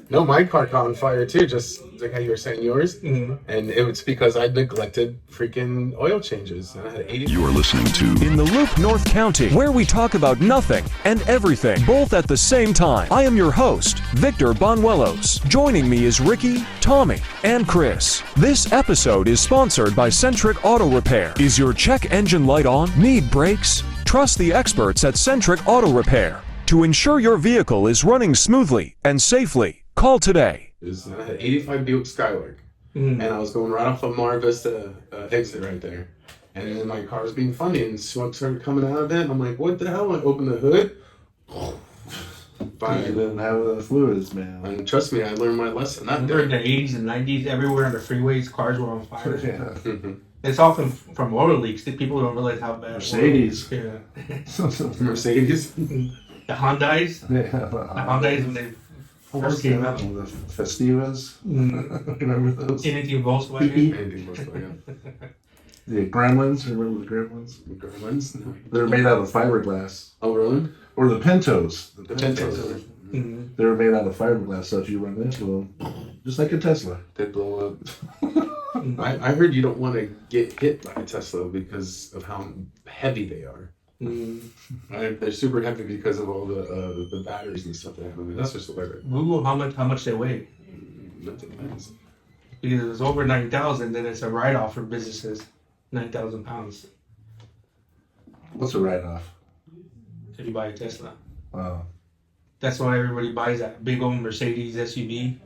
No, my car caught on fire too, just like how you were saying yours. And it was because I neglected freaking oil changes. And I had 80. You're listening to In the Loop, North County, where we talk about nothing and everything, both at the same time. I am your host, Victor Bonuelos. Joining me is Ricky, Tommy, and Chris. This episode is sponsored by Centric Auto Repair. Is your check engine light on? Need brakes? Trust the experts at Centric Auto Repair. To ensure your vehicle is running smoothly and safely, call today. I had 85 Buick Skylark. And I was going right off of Mar Vista exit right there. And then my car was being funny and smoke started coming out of it. And I'm like, what the hell? I opened the hood. You didn't have the fluids, man. And trust me, I learned my lesson that Remember in day. the 80s and 90s, everywhere on the freeways, cars were on fire. Yeah. It's often from oil leaks that people don't realize how bad. Mercedes. Yeah. Mercedes. The Hyundais. The Hyundais when they first came out. The Festivas. Remember those? Anything Volkswagen. Anything Volkswagen. The Gremlins. Remember the Gremlins? Gremlins? No. They're made out of fiberglass. Oh, really? Or the Pintos. The Pintos. They were made out of fiberglass, so if you run into them, just like a Tesla. They blow up. I heard you don't want to get hit by a Tesla because of how heavy they are. They're super heavy because of all the batteries and stuff they have. I mean, that's just what I read. Google how much they weigh. That depends. Because if it's over 9,000, then it's a write-off for businesses. 9,000 pounds What's a write-off? if you buy a Tesla. Oh. That's why everybody buys that big old Mercedes SUV.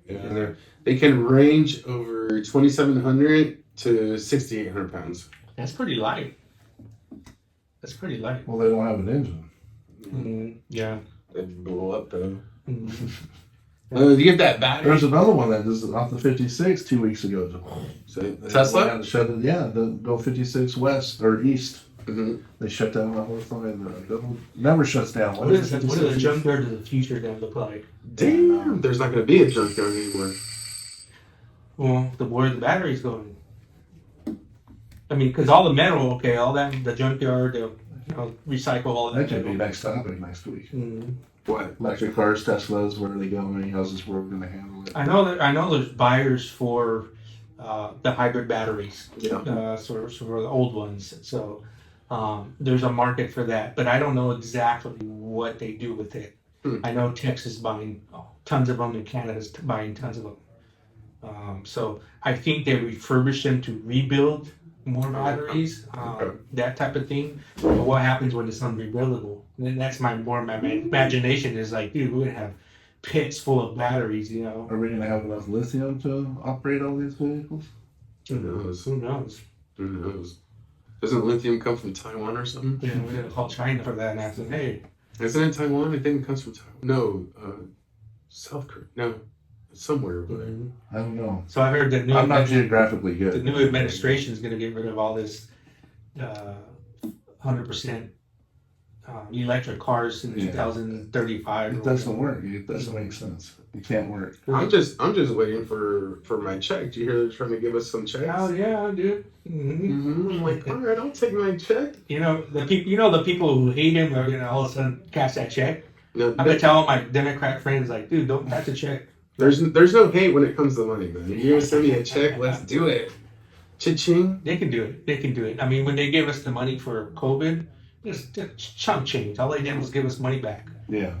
Yeah, they can range over 2,700 to 6,800 pounds. That's pretty light. That's pretty light. Well, they don't have an engine. Yeah. They blow up though. You get that battery. There's another one that is off the 56 2 weeks ago. So, They Tesla? had to shut it, yeah, go 56 west or east. Mm-hmm. They shut down that whole thing. It never shuts down. What does the junkyard of the future going to look like? Damn, there's not going to be a junkyard anymore. Well, where the battery's going. I mean, because all the metal, okay, all that, the junkyard, they'll recycle all of That that. could be next topic next week. What? Electric cars, Teslas, where are they going? How's this world going to handle it? I know there's buyers for the hybrid batteries, Yeah. for the old ones. So there's a market for that, but I don't know exactly what they do with it. I know Texas is buying tons of them, and Canada's buying tons of them. So I think they refurbish them to rebuild more batteries, that type of thing. But what happens when it's unrebuildable? And that's my imagination is like, dude, we're gonna have pits full of batteries, Are we going to have enough lithium to operate all these vehicles? Who knows? Who knows? Who knows? Doesn't lithium come from Taiwan or something? Yeah, we're gonna call China for that and ask them, hey. Isn't it Taiwan? I think it comes from Taiwan. No, South Korea. No, it's somewhere over there. I don't know. So I heard that I'm not geographically the good. new administration is going to get rid of all this 100% electric cars in Yeah. 2035. It doesn't work. It doesn't make sense. It can't work. I'm just waiting for my check. Do you hear they're trying to give us some checks? Oh yeah, dude. I'm like, all right, I'll take my check. The people who hate him are gonna all of a sudden cash that check. No, I've been telling my Democrat friends like, dude, don't cash the check. there's no hate when it comes to money, man. You're gonna send me a check, let's do it. Cha-ching. They can do it. They can do it. I mean, when they gave us the money for COVID, just chunk change. All they did was give us money back. Yeah.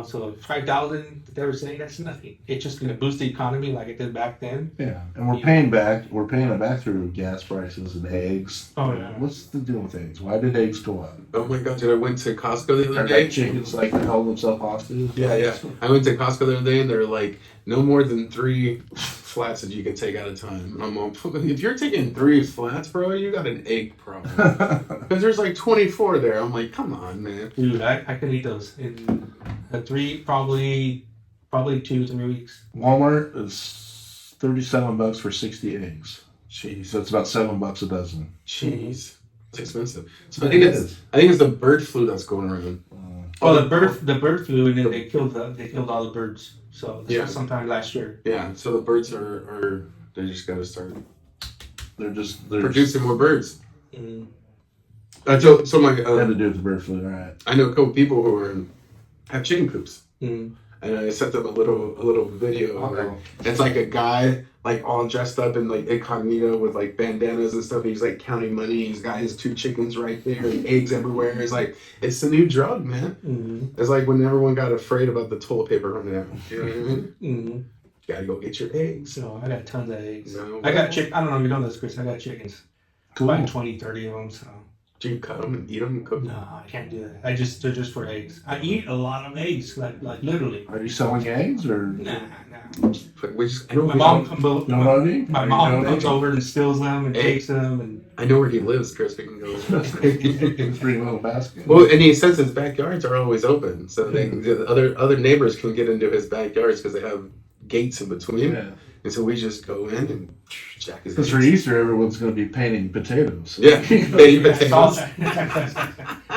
So 5,000 they were saying that's nothing. It's just going to boost the economy like it did back then. Yeah. And we're paying it back through gas prices and eggs. Oh yeah. What's the deal with eggs? Why did eggs go up? Oh my god, dude, I went to Costco the other Are day. that chickens like they held themselves hostage? Yeah. I went to Costco the other day and they're like, no more than 3 flats that you can take at a time. And I'm all, if you're taking 3 flats, bro, you got an egg problem. Because there's like 24 there. I'm like, come on, man. Dude, I can eat those in 3, probably 2-3 weeks. Walmart is $37 for 60 eggs. Jeez. So it's about $7 a dozen. Jeez. It's expensive. So I think it's the bird flu that's going around. Well, the bird flu, and then they killed all the birds. So this Yeah. was sometime last year. Yeah, so the birds are they just gotta start They're producing more birds. Mm. So my Had to do with the bird flu, right? I know a couple people who have chicken coops, Mm. and I sent them a little video. Uh-oh. It's like a guy like all dressed up in like incognito with like bandanas and stuff. He's like counting money. He's got his 2 chickens right there, and eggs everywhere. It's like it's the new drug, man. Mm-hmm. It's like when everyone got afraid about the toilet paper running out. You know what I mean? Mm-hmm. Gotta go get your eggs. So I got tons of eggs. No, I got I don't know if you know this, Chris. I got chickens. Cool. About 20, 30 of them. So Do you cut them and eat them and cook them? no, I can't do that. They're just for eggs. I eat a lot of eggs, like literally. Are you selling eggs or? Nah. But we just, My mom comes over. No money? My Are you mom donating? comes over and steals them and Hey. takes them and. I know where he lives, Chris. We can go. It's pretty little basket. Well, and he says his backyards are always open, so the other neighbors can get into his backyards because they have gates in between. Yeah. And so we just go in and jack his Because for eggs. Easter, everyone's going to be painting potatoes. Yeah, baby potatoes.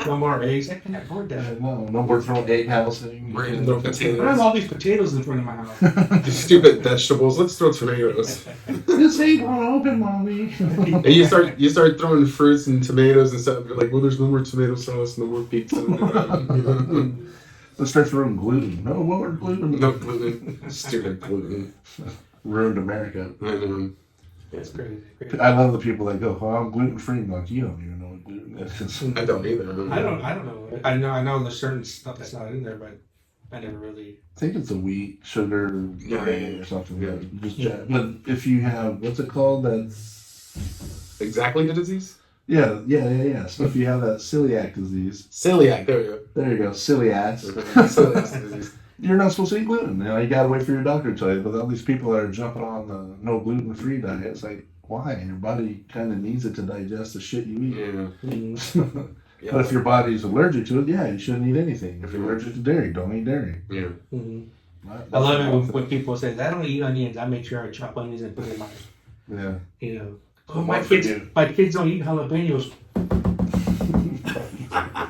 No more eggs. I can't afford that. No more throwing egg housing. We're eating little I have potatoes. all these potatoes in front of my house. You stupid vegetables. Let's throw tomatoes. This ain't going to open, mommy. And you start throwing fruits and tomatoes and stuff. You're like, well, there's no more tomato sauce, no more pizza. Let's start throwing gluten. No more gluten. No gluten. Stupid gluten. Ruined America. I know. It's crazy. I love the people that go, "Oh, I'm gluten free." I'm like, you don't even know what gluten is. I don't either. I don't know. I know there's certain stuff that's not in there, but I never really. I think it's a wheat, sugar, Yeah, grain, yeah, or something. yeah. Like, just check. But if you have, what's it called? That's Exactly the disease? yeah. So if you have that celiac disease, Celiac. There you there you go, celiac. go. Celiac disease. You're not supposed to eat gluten. You know, you gotta wait for your doctor to tell you. But all these people that are jumping on the no gluten free diet, it's like, why? Your body kind of needs it to digest the shit you eat. Yeah. Yeah. But if your body's allergic to it, yeah, you shouldn't eat anything. If you're allergic to dairy, don't eat dairy. Yeah. I love it when people say, I don't eat onions. I make sure I chop onions and put it in my, Yeah. Oh, my kids don't eat jalapenos.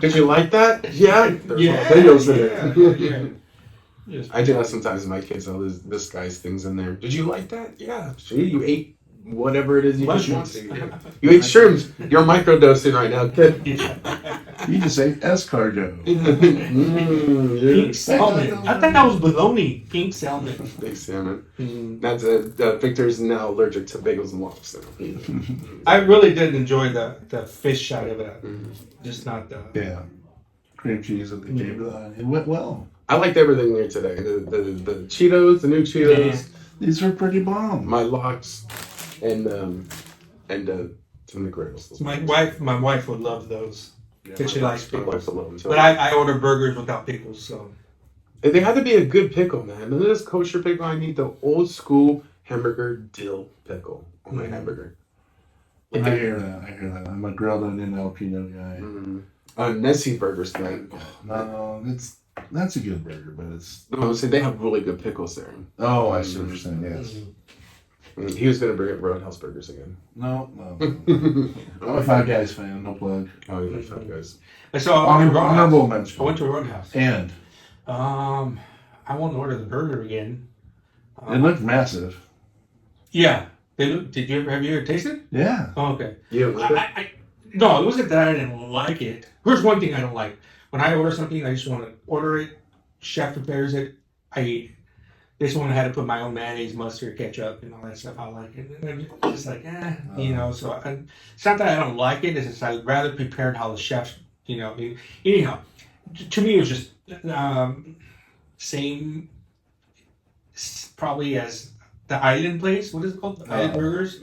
Did you like that? Yeah. There's Yeah. jalapenos in it. Yeah. I do that sometimes with my kids. I'll disguise things in there. Did you like that? Yeah. See, you ate whatever it is you just want to. Yeah. You ate shrooms. You're microdosing right now, kid. You just ate escargot. Pink salmon. I thought that was bologna. Pink salmon. Big salmon. That's Victor's now allergic to bagels and waffles. I really did enjoy the fish side of it. Just not the. Yeah. Cream cheese that they gave to that. It went well. I liked everything there today. The Cheetos, the new Cheetos, These are pretty bomb. my locks, and some of the grills. My wife would love those. Yeah, She likes my pickles. wife will love them too. But I order burgers without pickles, so. They have to be a good pickle, man. And this kosher pickle, I need the old school hamburger dill pickle on my hamburger. I hear that. I'm a grilled onion jalapeno guy. Nessie burgers, man. No, that's a good burger, but it's. No, see, they have really good pickles there. Oh, I see what you're saying. Yes. He was gonna bring up Roadhouse burgers again. No. I'm a Five Guys fan. No plug. Oh, yeah, Five Guys. So I went to Honorable Roadhouse. mention. I went to Roadhouse. And I won't order the burger again. it looked massive. Yeah. Have you ever tasted it? Yeah. Oh, okay. Yeah, like that? No, it wasn't that I didn't like it. Here's one thing I don't like. When I order something, I just want to order it. Chef prepares it. I eat it. This one I had to put my own mayonnaise, mustard, ketchup, and all that stuff. I like it. And I'm just like, So it's not that I don't like it. It's just I'd rather prepare it how the chefs, Anyhow, to me it was just same, probably as the Island place. What is it called? The Island Burgers.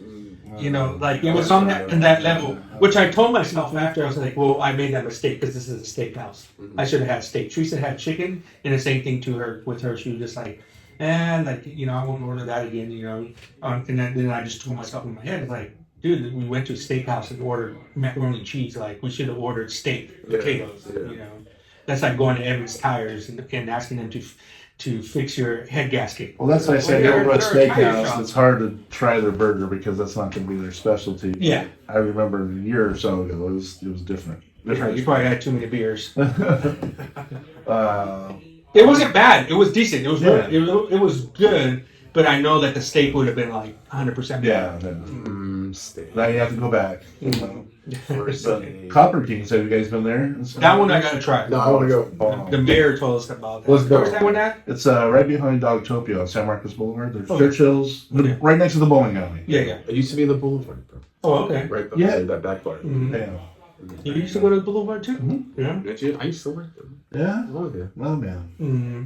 It was on that level, which I told myself after. I was like, well, I made that mistake because this is a steakhouse. I should have had steak. Teresa had chicken, and the same thing with her. She was just like, I won't order that again, and then I just told myself in my head, like, dude, we went to a steakhouse and ordered macaroni and cheese. Like, we should have ordered steak, potatoes, That's like going to Evans Tires and asking them to fix your head gasket. Well, that's why I said Well, go to a they're a tire steakhouse. shop. It's hard to try their burger because that's not going to be their specialty. Yeah. I remember a year or so ago, it was different. You probably had too many beers. It It wasn't bad. It was decent. It was Yeah. it was good, but I know that the steak would have been like 100% better. Yeah. Steak. Now you have to go back. But Copper Kings, have you guys been there? That one I gotta try. No, I want to go. Oh. The mayor told us about that. Let's go. Where's that one at? It's right behind Dogtopia on San Marcos Boulevard. There's Oh. Churchill's, Yeah. right next to the bowling alley. Yeah, yeah. It used to be the Boulevard, bro. Oh, okay. Right behind Yeah. that back bar. Mhm. Yeah. You used to go to the Boulevard too? Mhm. Yeah. Did you? I used to work there. Yeah? Oh, yeah. Oh, man. Mm-hmm.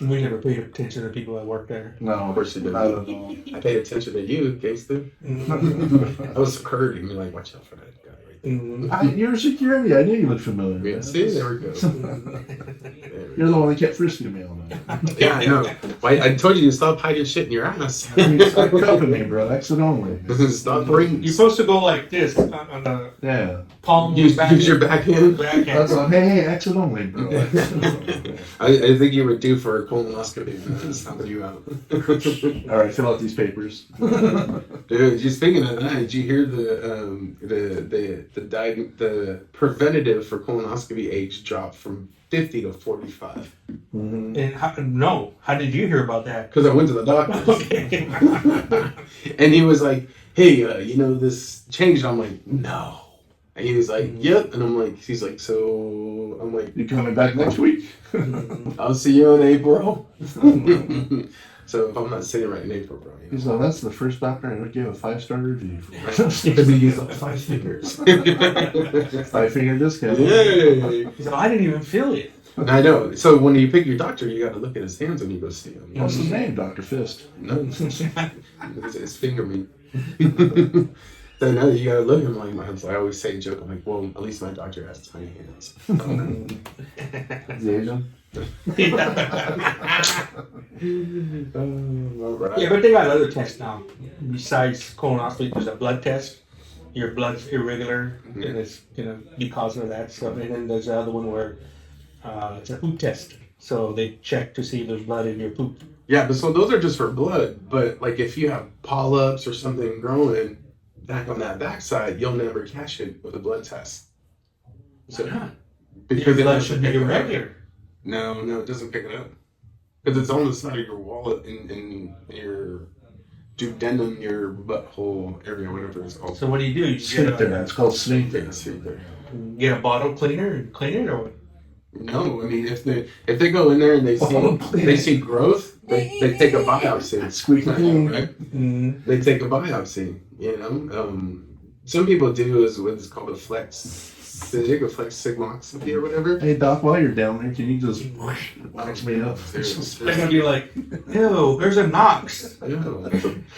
We never paid attention to people that work there. No, Of course you did. I don't know. I paid attention to you, gangster. Mm-hmm. I was hurting. You're like, watch out for that guy right Mm-hmm. You're security. I knew you looked familiar. there. Yeah, see, there we go. You're the one that kept frisking me all night. Yeah, I know. I told you to stop hiding shit in your ass. I mean, stop cuffing me, bro. Exit only. Stop bringing. You're supposed to go like this on the Yeah. palm. Use back your backhand. backhand. That's all. Hey, exit only, bro. I think you were due for a colonoscopy. That's helping you out. All right, fill out these papers. Dude, just speaking of that, did you hear the preventative for colonoscopy age dropped from 50 to 45? Mm-hmm. And how did you hear about that? Because I went to the doctor. Okay. And he was like, hey, this changed. I'm like, no. And he was like, yep. And I'm like, he's like, so I'm like, You coming back next week? I'll see you in April. So if I'm not sitting right in April, bro. You know. So that's the first doctor I ever gave a 5-star review. Maybe use up 5 fingers. 5-finger discount. Yay! So I didn't even feel it. I know. So when you pick your doctor, you got to look at his hands when you go see him. What's his name? Dr. Fist. No, it's finger meat. So now you gotta look at him like I always say joke. I'm like, well, at least my doctor has tiny hands. Is he Asian? Yeah, but they got other tests now. Besides colonoscopy, there's a blood test. Your blood's irregular, and it's because of that stuff. And then there's the other one where it's a poop test. So they check to see if there's blood in your poop. Yeah, but so those are just for blood. But like if you have polyps or something growing back on that backside, you'll never catch it with a blood test. So Because it blood doesn't should be pick it up. irregular. No, it doesn't pick it up. Because it's on the side of your wallet in your duodenum, your butthole area, whatever it's called. So what do? You Sphincter. It's called sphincter. Yeah. get a bottle cleaner and clean it, or what? No, I mean if they go in there and they see growth, they take a biopsy. Squeaky clean. Right? Mm-hmm. They take a biopsy. Some people do is what's called a flex. They take a flex sigmoidoscopy or whatever. Hey, Doc, while you're down there, can you just wax me up? They're gonna be like, ew, there's a Knox.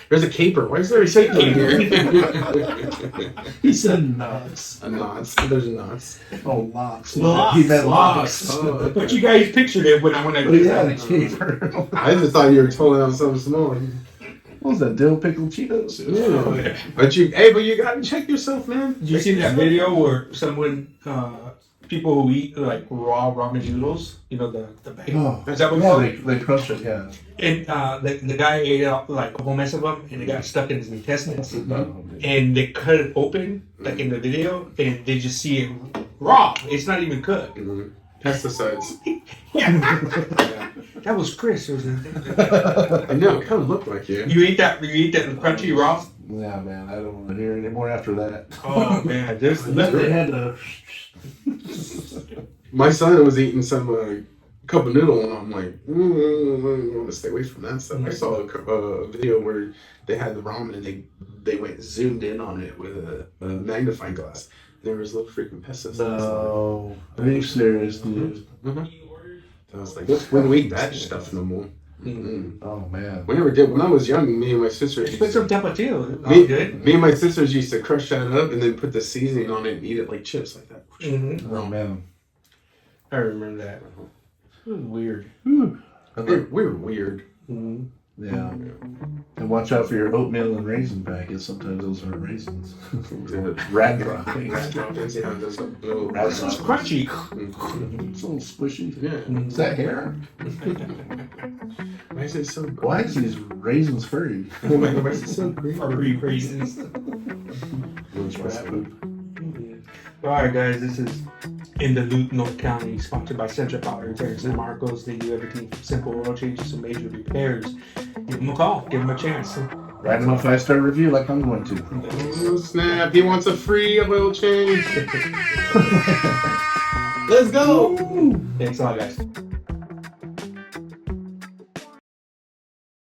There's a caper. Why is there a caper here? He said nuts. A knots. There's a knots. Oh, locks. Locks. He meant Locks. locks. Oh, But you guys pictured it when I Oh, yeah, the caper. I just thought you were pulling out something small. What was that? Dill pickle Cheetos? Yeah. But you gotta check yourself, man. Did you see that video where someone, people who eat like raw ramen noodles, the bag? Oh, Is that what yeah, it's called? they crushed it, yeah. And the guy ate out like a whole mess of them, and it got stuck in his intestines. Oh, And they cut it open, like in the video, and they just see it raw. It's not even cooked. Mhm. Pesticides. That was Chris, wasn't it? I know. It kind of looked like you. You eat that crunchy raw? Yeah, man, I don't want to hear any more after that. Oh man, They had to. My son was eating some cup of noodle, and I'm like, I want to stay away from that stuff. I saw a video where they had the ramen, and they went zoomed in on it with a magnifying glass. There was little freaking pesticides. No, are you serious, dude? I was like, when we eat that stuff no more. Mm-mm. Oh man. We never did. When I was young, me and my sisters. Put some tapatio. Me and my sisters used to crush that up and then put the seasoning on it and eat it like chips, like that. Mm-hmm. Oh man. I remember that. It was weird. We're weird. Mm-hmm. Yeah. And watch out for your oatmeal and raisin packets. Sometimes those are raisins. Rat droppings. That sounds crunchy. It's a little squishy. Yeah. Is that hair? Why is it so Why is these raisins furry? Why is it so green? Furry raisins. Those rat poop. Alright guys, this is In the Loop, North County, sponsored by Central Power Repairs in Marcos. They do everything from simple oil changes to major repairs. Give them a call, give them a chance. Write him a 5-star review like I'm going to. Oh, snap. He wants a free oil change. Let's go. Thanks a lot, guys.